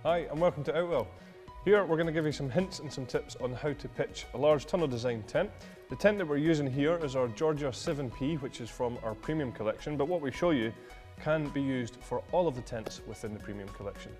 Hi and welcome to Outwell. Here we're going to give you some hints and some tips on how to pitch a large tunnel design tent. The tent that we're using here is our Georgia 7P, which is from our premium collection, but what we show you can be used for all of the tents within the premium collection.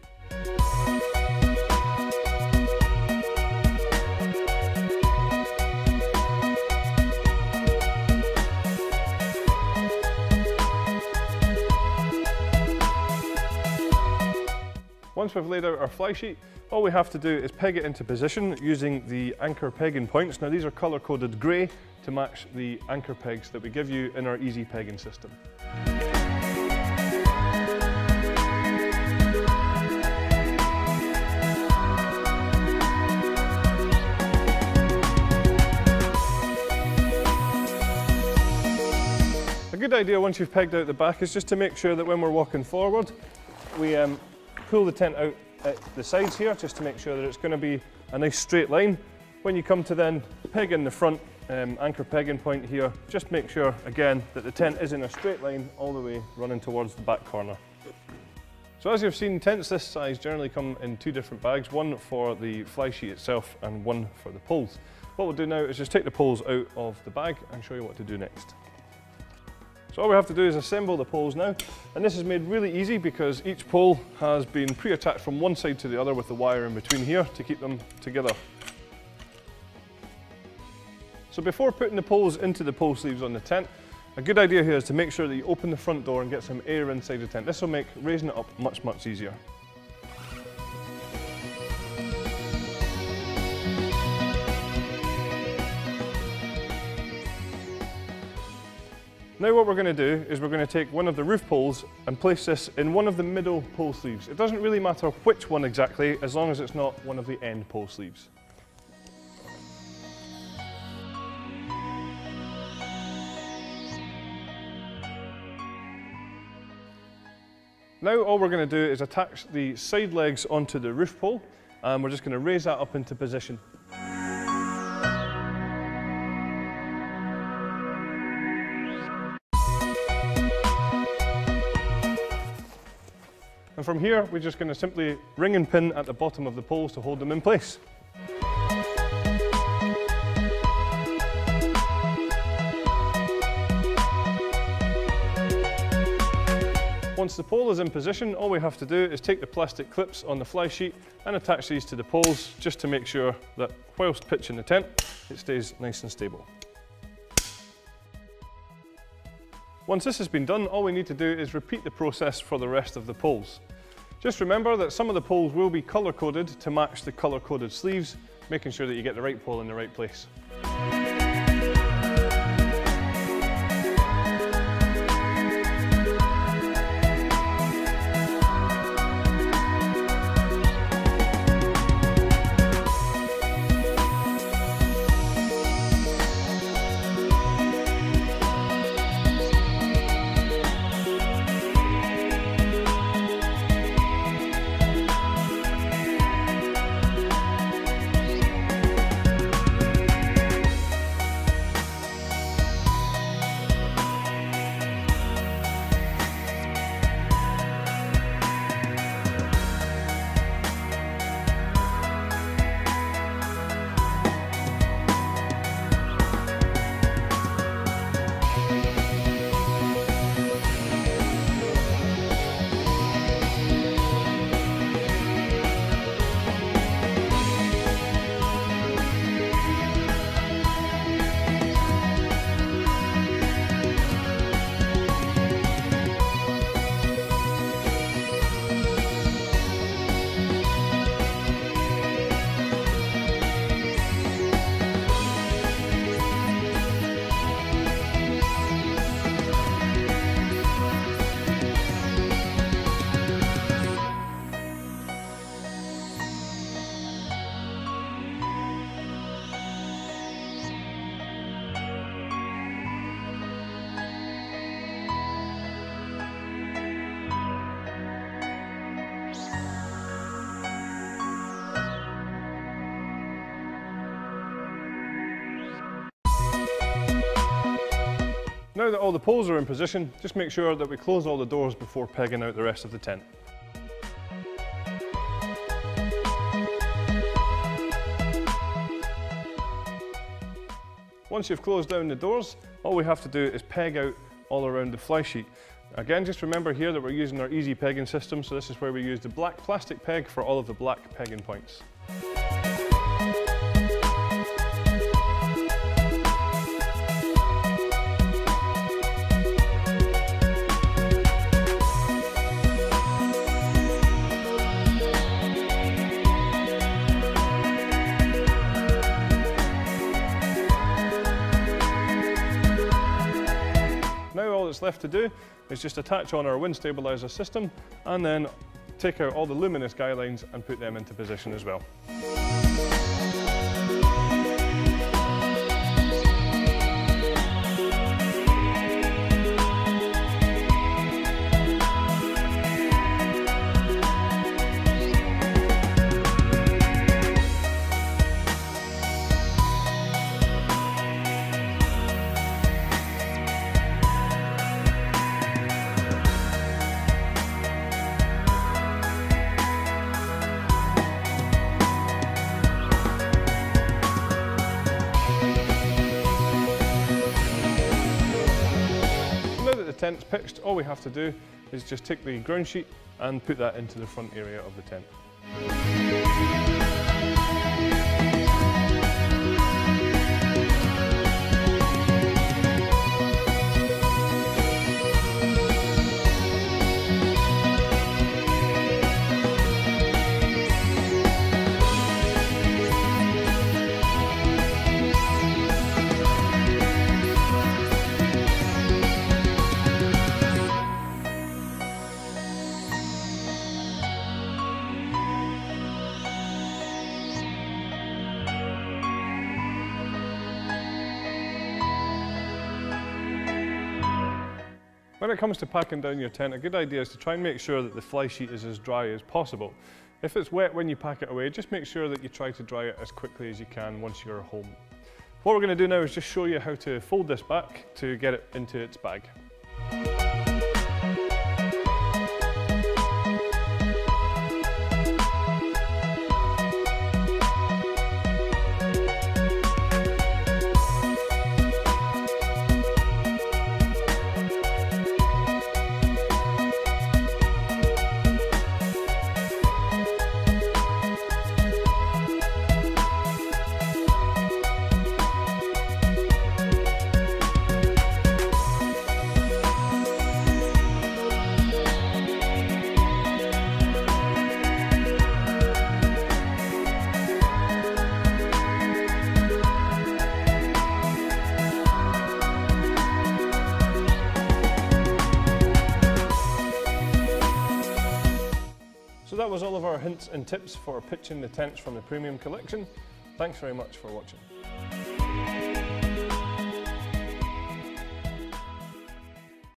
Once we've laid out our fly sheet, all we have to do is peg it into position using the anchor pegging points. Now these are colour coded grey to match the anchor pegs that we give you in our easy pegging system. A good idea once you've pegged out the back is just to make sure that when we're walking forward, we pull the tent out at the sides here just to make sure that it's going to be a nice straight line. When you come to then peg in the front anchor pegging point here, just make sure again that the tent is in a straight line all the way running towards the back corner. So as you've seen, tents this size generally come in two different bags, one for the fly sheet itself and one for the poles. What we'll do now is just take the poles out of the bag and show you what to do next. So all we have to do is assemble the poles now, and this is made really easy because each pole has been pre-attached from one side to the other with the wire in between here to keep them together. So before putting the poles into the pole sleeves on the tent, a good idea here is to make sure that you open the front door and get some air inside the tent. This will make raising it up much easier. Now what we're going to do is we're going to take one of the roof poles and place this in one of the middle pole sleeves. It doesn't really matter which one exactly, as long as it's not one of the end pole sleeves. Now all we're going to do is attach the side legs onto the roof pole, and we're just going to raise that up into position. And from here, we're just going to simply ring and pin at the bottom of the poles to hold them in place. Once the pole is in position, all we have to do is take the plastic clips on the fly sheet and attach these to the poles just to make sure that whilst pitching the tent, it stays nice and stable. Once this has been done, all we need to do is repeat the process for the rest of the poles. Just remember that some of the poles will be colour coded to match the colour coded sleeves, making sure that you get the right pole in the right place. Now that all the poles are in position, just make sure that we close all the doors before pegging out the rest of the tent. Once you've closed down the doors, all we have to do is peg out all around the fly sheet. Again, just remember here that we're using our easy pegging system, so this is where we use the black plastic peg for all of the black pegging points. Now all that's left to do is just attach on our wind stabilizer system and then take out all the luminous guy lines and put them into position as well. The tent's pitched, all we have to do is just take the ground sheet and put that into the front area of the tent. When it comes to packing down your tent, a good idea is to try and make sure that the fly sheet is as dry as possible. If it's wet when you pack it away, just make sure that you try to dry it as quickly as you can once you're home. What we're going to do now is just show you how to fold this back to get it into its bag. So that was all of our hints and tips for pitching the tents from the premium collection. Thanks very much for watching.